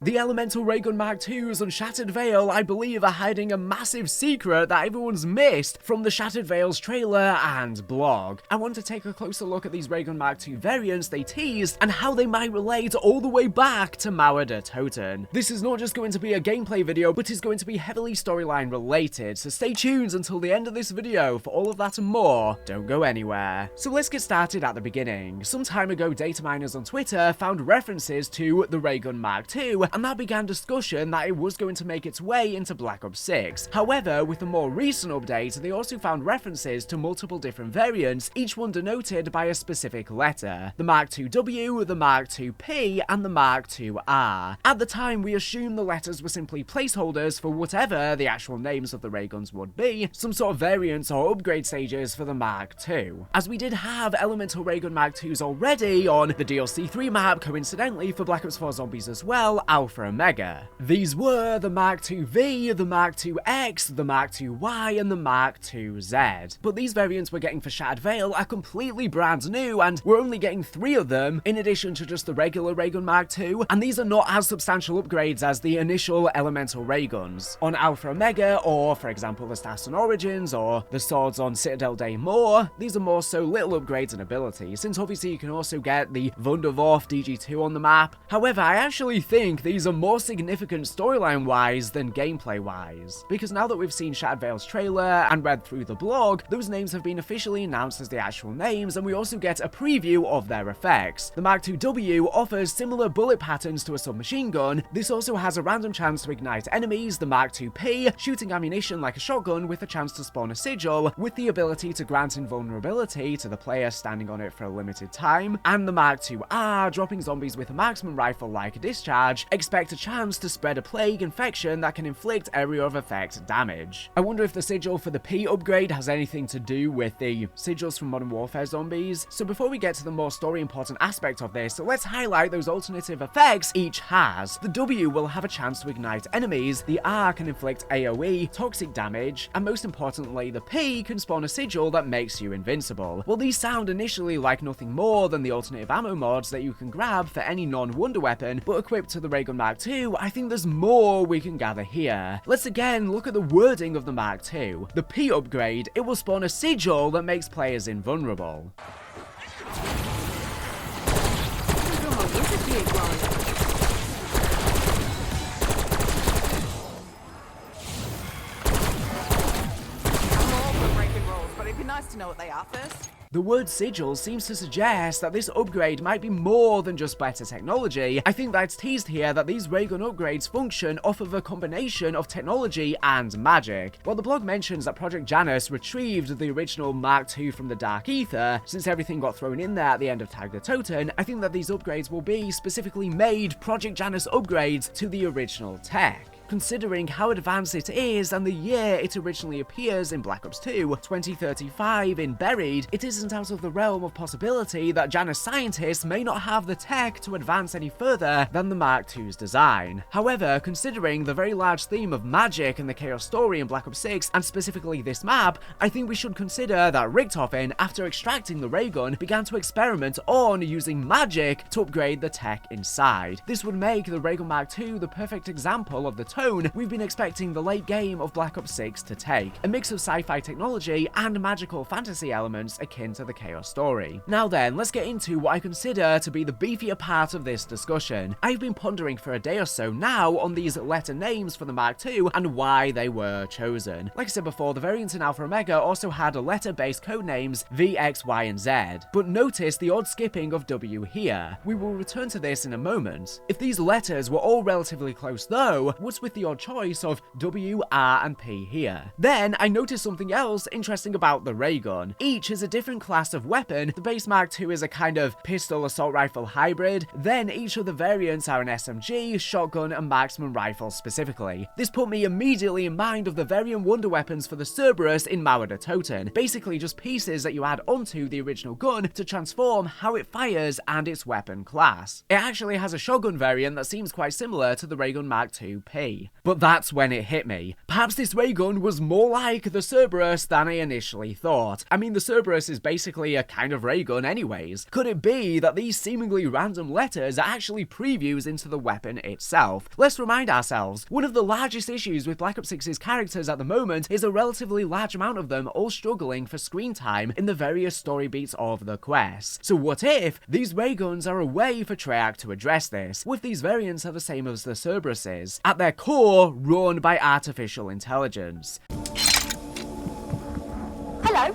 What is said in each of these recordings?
The Elemental Raygun Mark II's on Shattered Veil, I believe, are hiding a massive secret that everyone's missed from the Shattered Veil's trailer and blog. I want to take a closer look at these Raygun Mark II variants they teased and how they might relate all the way back to Mauer Der Toten. This is not just going to be a gameplay video, but is going to be heavily storyline related, so stay tuned until the end of this video for all of that and more. Don't go anywhere. So let's get started at the beginning. Some time ago, data miners on Twitter found references to the Raygun Mark II, and that began discussion that it was going to make its way into Black Ops 6. However, with the more recent update, they also found references to multiple different variants, each one denoted by a specific letter. The Mark IIW, the Mark IIP, and the Mark IIR. At the time, we assumed the letters were simply placeholders for whatever the actual names of the rayguns would be, some sort of variants or upgrade stages for the Mark II. As we did have Elemental Raygun Mark II's already on the DLC 3 map, coincidentally for Black Ops 4 Zombies as well, Alpha Omega. These were the Mark IIV, the Mark IIX, the Mark IIY, and the Mark IIZ. But these variants we're getting for Shattered Veil are completely brand new, and we're only getting 3 of them, in addition to just the regular Raygun Mark II, and these are not as substantial upgrades as the initial Elemental Rayguns. On Alpha Omega, or for example the Stars on Origins, or the swords on Citadel Day More, these are more so little upgrades and abilities, since obviously you can also get the Wunderwurf DG2 on the map. However, I actually think these are more significant storyline-wise than gameplay-wise, because now that we've seen Shattered Veil's trailer and read through the blog, those names have been officially announced as the actual names, and we also get a preview of their effects. The Mark IIW offers similar bullet patterns to a submachine gun. This also has a random chance to ignite enemies. The Mark IIP, shooting ammunition like a shotgun with a chance to spawn a sigil, with the ability to grant invulnerability to the player standing on it for a limited time. And the Mark IIR, dropping zombies with a marksman rifle like a discharge, expect a chance to spread a plague infection that can inflict area of effect damage. I wonder if the sigil for the P upgrade has anything to do with the sigils from Modern Warfare zombies. So before we get to the more story important aspect of this, let's highlight those alternative effects each has. The W will have a chance to ignite enemies, the R can inflict AoE, toxic damage, and most importantly, the P can spawn a sigil that makes you invincible. Well, these sound initially like nothing more than the alternative ammo mods that you can grab for any non-wonder weapon, but equipped to the Raygun Mark II, I think there's more we can gather here. Let's again look at the wording of the Mark II. The P upgrade, it will spawn a sigil that makes players invulnerable. To know what they are first. The word sigil seems to suggest that this upgrade might be more than just better technology. I think that's teased here that these raygun upgrades function off of a combination of technology and magic. While the blog mentions that Project Janus retrieved the original Mark II from the Dark Ether, since everything got thrown in there at the end of Tag the Toten, I think that these upgrades will be specifically made Project Janus upgrades to the original tech. Considering how advanced it is and the year it originally appears in Black Ops 2, 2035 in Buried, it isn't out of the realm of possibility that Janus scientists may not have the tech to advance any further than the Mark II's design. However, considering the very large theme of magic and the Chaos story in Black Ops 6, and specifically this map, I think we should consider that Richtofen, after extracting the raygun, began to experiment on using magic to upgrade the tech inside. This would make the Raygun Mark II the perfect example of the tone we've been expecting the late game of Black Ops 6 to take, a mix of sci-fi technology and magical fantasy elements akin to the Chaos story. Now then, let's get into what I consider to be the beefier part of this discussion. I've been pondering for a day or so now on these letter names for the Mark II and why they were chosen. Like I said before, the variants in Alpha Omega also had letter-based codenames V, X, Y, and Z, but notice the odd skipping of W here. We will return to this in a moment. If these letters were all relatively close though, what's with the odd choice of W, R, and P here? Then I noticed something else interesting about the raygun. Each is a different class of weapon. The base Mark II is a kind of pistol assault rifle hybrid, then each of the variants are an SMG, shotgun, and marksman rifle specifically. This put me immediately in mind of the variant wonder weapons for the Cerberus in Mauer Der Toten, basically just pieces that you add onto the original gun to transform how it fires and its weapon class. It actually has a shotgun variant that seems quite similar to the Raygun Mark II P. be. But that's when it hit me. Perhaps this ray gun was more like the CRBR-S than I initially thought. I mean, the CRBR-S is basically a kind of ray gun anyways. Could it be that these seemingly random letters are actually previews into the weapon itself? Let's remind ourselves, one of the largest issues with Black Ops 6's characters at the moment is a relatively large amount of them all struggling for screen time in the various story beats of the quest. So what if these ray guns are a way for Treyarch to address this? What if these variants are the same as the CRBR-S's? At their core, run by artificial intelligence. Hello,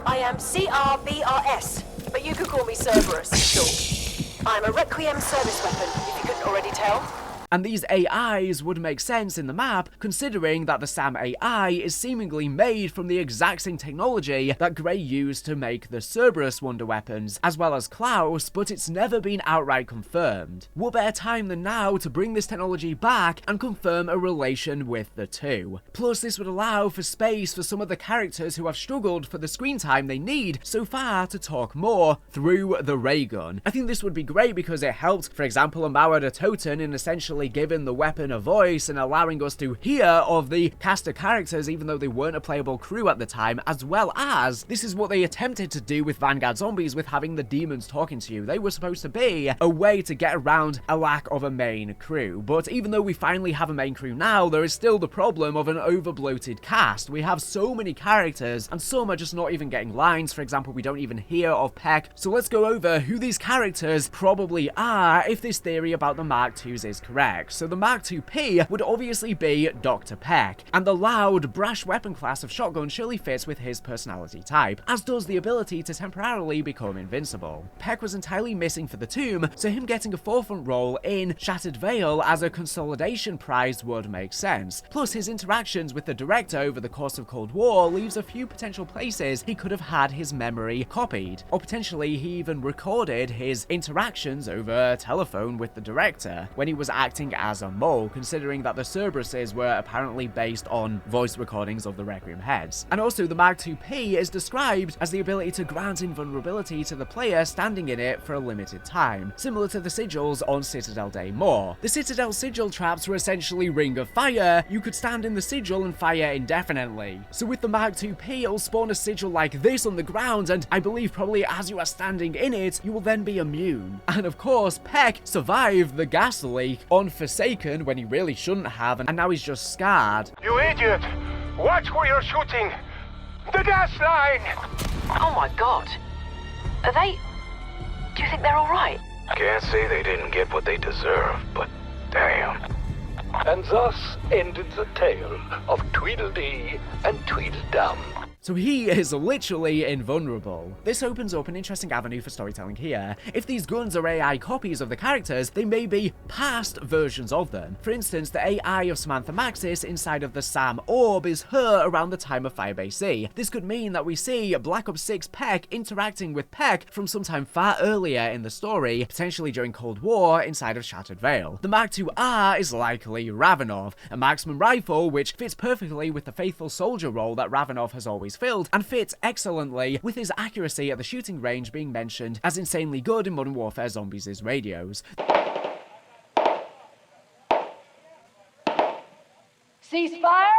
I am CRBR-S, but you could call me Cerberus, sure. I'm a Requiem service weapon, if you couldn't already tell. And these AIs would make sense in the map, considering that the SAM AI is seemingly made from the exact same technology that Grey used to make the Cerberus wonder weapons, as well as Klaus, but it's never been outright confirmed. What better time than now to bring this technology back and confirm a relation with the two? Plus, this would allow for space for some of the characters who have struggled for the screen time they need so far to talk more through the ray gun. I think this would be great because it helped, for example, a Mauer Der Toten in essentially giving the weapon a voice and allowing us to hear of the cast of characters even though they weren't a playable crew at the time, as well as this is what they attempted to do with Vanguard Zombies with having the demons talking to you. They were supposed to be a way to get around a lack of a main crew, but even though we finally have a main crew now, there is still the problem of an over-bloated cast. We have so many characters and some are just not even getting lines. For example, we don't even hear of Peck. So let's go over who these characters probably are if this theory about the Mark IIs is correct. So the Mark II-P would obviously be Dr. Peck, and the loud, brash weapon class of shotgun surely fits with his personality type, as does the ability to temporarily become invincible. Peck was entirely missing for the tomb, so him getting a forefront role in Shattered Veil as a consolidation prize would make sense. Plus, his interactions with the director over the course of Cold War leaves a few potential places he could have had his memory copied, or potentially he even recorded his interactions over telephone with the director when he was acting as a mole, considering that the Cerberus were apparently based on voice recordings of the Requiem heads. And also, the Mark II-P is described as the ability to grant invulnerability to the player standing in it for a limited time, similar to the sigils on Citadel Day More. The Citadel sigil traps were essentially Ring of Fire. You could stand in the sigil and fire indefinitely. So with the Mark II-P, it'll spawn a sigil like this on the ground, and I believe probably as you are standing in it, you will then be immune. And of course, Peck survived the gas leak on Forsaken when he really shouldn't have, and now he's just scarred. You idiot! Watch where you're shooting! The gas line! Oh my god. Are they... Do you think they're alright? Can't say they didn't get what they deserve, but damn. And thus ended the tale of Tweedledee and Tweedledum. So he is literally invulnerable. This opens up an interesting avenue for storytelling here. If these guns are AI copies of the characters, they may be past versions of them. For instance, the AI of Samantha Maxis inside of the SAM orb is her around the time of Firebase C. This could mean that we see Black Ops 6 Peck interacting with Peck from sometime far earlier in the story, potentially during Cold War inside of Shattered Veil. The Mark II-R is likely Ravenov, a marksman rifle which fits perfectly with the faithful soldier role that Ravenov has always filled, and fits excellently with his accuracy at the shooting range being mentioned as insanely good in Modern Warfare Zombies' radios. Ceasefire?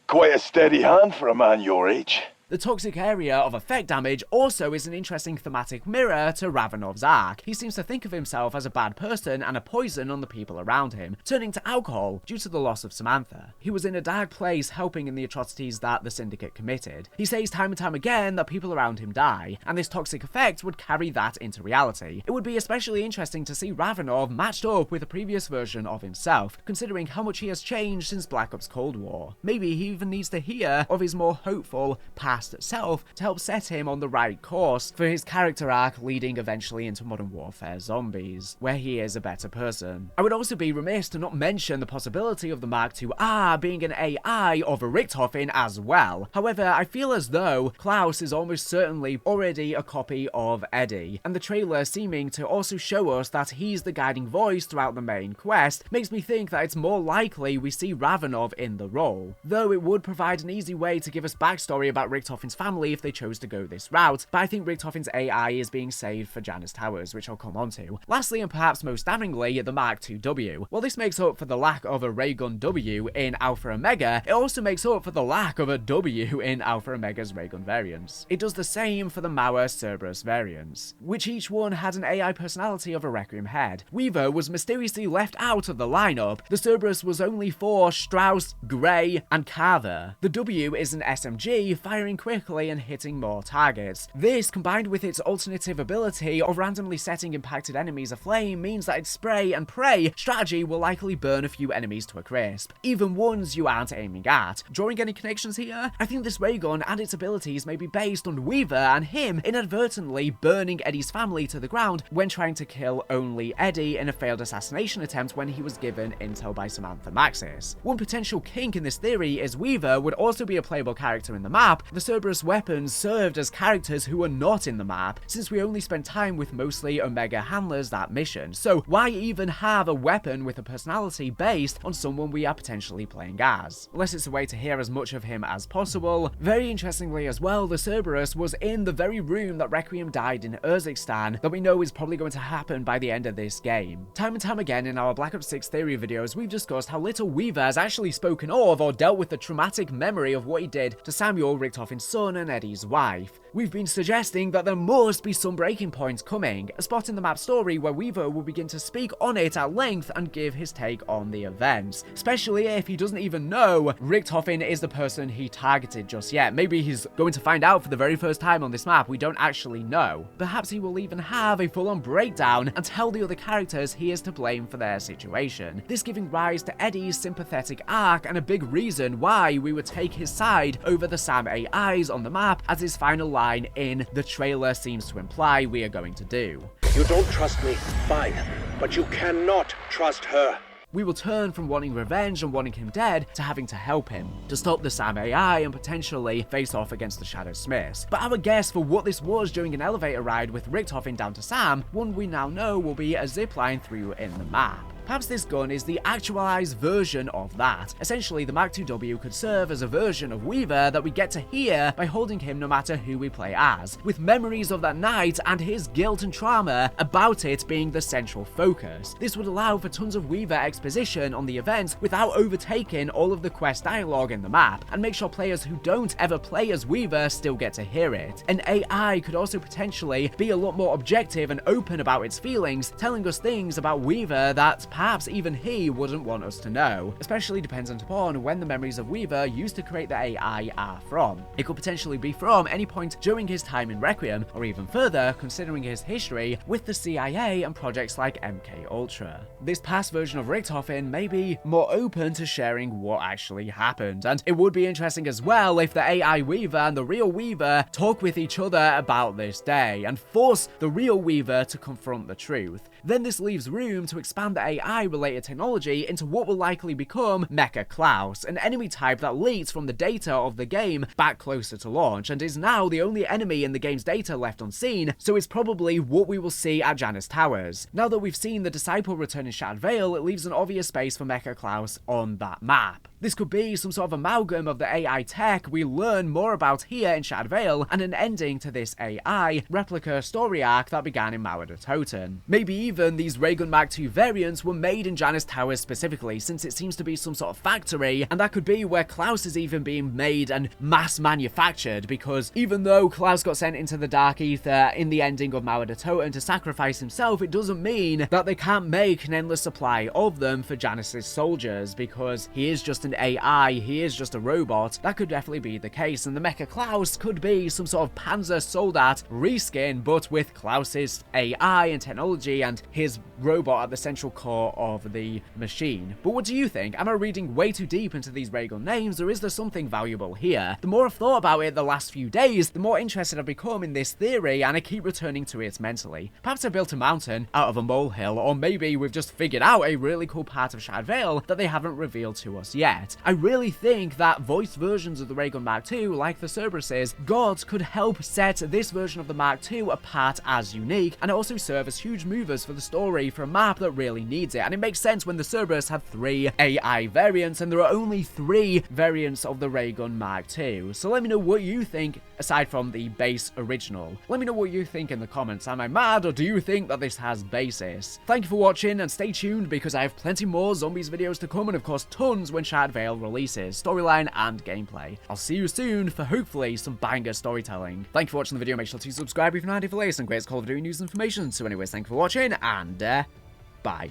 Quite a steady hand for a man your age. The toxic area of effect damage also is an interesting thematic mirror to Ravenov's arc. He seems to think of himself as a bad person and a poison on the people around him, turning to alcohol due to the loss of Samantha. He was in a dark place helping in the atrocities that the Syndicate committed. He says time and time again that people around him die, and this toxic effect would carry that into reality. It would be especially interesting to see Ravenov matched up with a previous version of himself, considering how much he has changed since Black Ops Cold War. Maybe he even needs to hear of his more hopeful past self to help set him on the right course for his character arc leading eventually into Modern Warfare Zombies, where he is a better person. I would also be remiss to not mention the possibility of the Mark II-R being an AI of Richtofen as well. However, I feel as though Klaus is almost certainly already a copy of Eddie, and the trailer seeming to also show us that he's the guiding voice throughout the main quest makes me think that it's more likely we see Ravenov in the role, though it would provide an easy way to give us backstory about Richtofen Richtofen's family if they chose to go this route, but I think Richtofen's AI is being saved for Janus Towers, which I'll come on to. Lastly, and perhaps most damningly, the Mark II W. While this makes up for the lack of a ray gun W in Alpha Omega, it also makes up for the lack of a W in Alpha Omega's ray gun variants. It does the same for the Mauer Cerberus variants, which each one had an AI personality of a Requiem head. Weaver was mysteriously left out of the lineup. The Cerberus was only for Strauss, Gray, and Carver. The W is an SMG, firing quickly and hitting more targets. This, combined with its alternative ability of randomly setting impacted enemies aflame, means that its spray and pray strategy will likely burn a few enemies to a crisp, even ones you aren't aiming at. Drawing any connections here? I think this ray gun and its abilities may be based on Weaver and him inadvertently burning Eddie's family to the ground when trying to kill only Eddie in a failed assassination attempt when he was given intel by Samantha Maxis. One potential kink in this theory is Weaver would also be a playable character in the map. The Cerberus weapons served as characters who are not in the map, since we only spent time with mostly Omega handlers that mission, so why even have a weapon with a personality based on someone we are potentially playing as? Unless it's a way to hear as much of him as possible. Very interestingly as well, the Cerberus was in the very room that Requiem died in Urzikstan that we know is probably going to happen by the end of this game. Time and time again in our Black Ops 6 theory videos, we've discussed how little Weaver has actually spoken of or dealt with the traumatic memory of what he did to Samuel, Richtofen's son, and Eddie's wife. We've been suggesting that there must be some breaking points coming, a spot in the map story where Weaver will begin to speak on it at length and give his take on the events, especially if he doesn't even know Richtofen is the person he targeted just yet. Maybe he's going to find out for the very first time on this map, we don't actually know. Perhaps he will even have a full-on breakdown and tell the other characters he is to blame for their situation, this giving rise to Eddie's sympathetic arc and a big reason why we would take his side over the Sam AIs on the map, as his final line in the trailer seems to imply we are going to do. You don't trust me, fine, but you cannot trust her. We will turn from wanting revenge and wanting him dead to having to help him, to stop the Sam AI and potentially face off against the Shadow Smiths. But our guess for what this was during an elevator ride with Richtofen down to Sam, one we now know will be a zipline through in the map. Perhaps this gun is the actualized version of that. Essentially, the Mark II W could serve as a version of Weaver that we get to hear by holding him no matter who we play as, with memories of that night and his guilt and trauma about it being the central focus. This would allow for tons of Weaver exposition on the events without overtaking all of the quest dialogue in the map, and make sure players who don't ever play as Weaver still get to hear it. An AI could also potentially be a lot more objective and open about its feelings, telling us things about Weaver that perhaps even he wouldn't want us to know, especially dependent upon when the memories of Weaver used to create the AI are from. It could potentially be from any point during his time in Requiem, or even further, considering his history with the CIA and projects like MK Ultra. This past version of Richtofen may be more open to sharing what actually happened, and it would be interesting as well if the AI Weaver and the real Weaver talk with each other about this day, and force the real Weaver to confront the truth. Then this leaves room to expand the AI-related technology into what will likely become Mecha Klaus, an enemy type that leaked from the data of the game back closer to launch, and is now the only enemy in the game's data left unseen, so it's probably what we will see at Janus Towers. Now that we've seen the Disciple return in Shattered Vale, it leaves an obvious space for Mecha Klaus on that map. This could be some sort of amalgam of the AI tech we learn more about here in Shattered Vale, and an ending to this AI replica story arc that began in Mauer Der Toten. Maybe even these Raygun Mark II variants were made in Janus Towers specifically, since it seems to be some sort of factory, and that could be where Klaus is even being made and mass manufactured, because even though Klaus got sent into the Dark Ether in the ending of Mauer Der Toten to sacrifice himself, it doesn't mean that they can't make an endless supply of them for Janus's soldiers, because he is just an AI, he is just a robot. That could definitely be the case, and the Mecha Klaus could be some sort of Panzer Soldat reskin, but with Klaus's AI and technology and his robot at the central core of the machine. But what do you think? Am I reading way too deep into these Raygun names, or is there something valuable here? The more I've thought about it the last few days, the more interested I've become in this theory, and I keep returning to it mentally. Perhaps I built a mountain out of a molehill, or maybe we've just figured out a really cool part of Shattered Vale that they haven't revealed to us yet. set. I really think that voiced versions of the Raygun Mark II, like the Cerberus's, gods could help set this version of the Mark II apart as unique, and also serve as huge movers for the story for a map that really needs it. And it makes sense when the Cerberus had 3 AI variants, and there are only 3 variants of the Raygun Mark II. So let me know what you think, aside from the base original. Let me know what you think in the comments. Am I mad, or do you think that this has basis? Thank you for watching, and stay tuned because I have plenty more zombies videos to come, and of course tons when Shattered Veil releases, storyline and gameplay. I'll see you soon for hopefully some banger storytelling. Thank you for watching the video. Make sure to subscribe if you're not already for latest and great Call of Duty news and information. So anyways, thank you for watching, and bye.